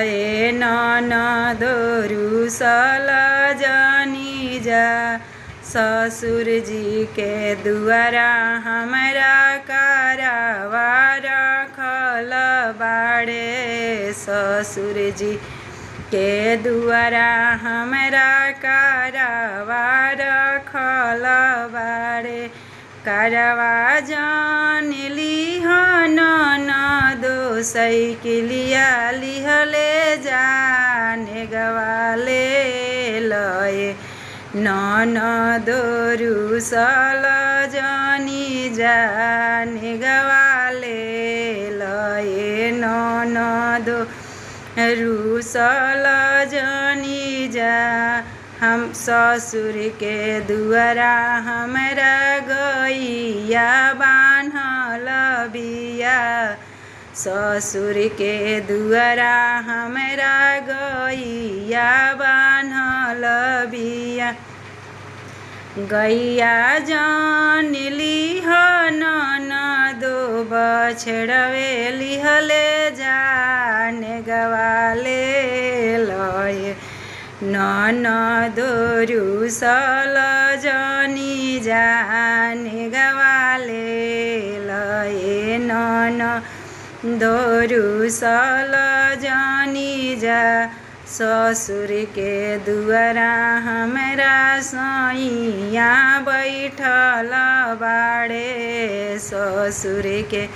ए ननदो रुसल जानी जा। ससुर जी के दुआरा हमरा कारवा रखल बाड़े। ससुर जी के दुआरा हमरा कारवा रखल बाड़े। कारवा जान लिहन ननदो साइकिलिया लिहले जाने गवाले लए। ननदो रुसल जानी जाने गवाले लए। ननदो रुसल जानी जा। हम ससुर के दुआरा हमरा गैया बान्हल बिया। ससुर के दुआरा हमरा गैया बान्हल बिया। गैया जान लिहन ननदो बछड़वे लिहले जाने गवाले लए। ननदो रुसल जानी जाने गवाले लए। ननदो रुसल जानी जा। ससुर के दुआरा हमरा सैया बैठल बाड़े। ससुर के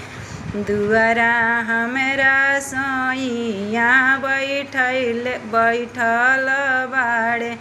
दुआरा हमरा सैया बैठल बाड़े।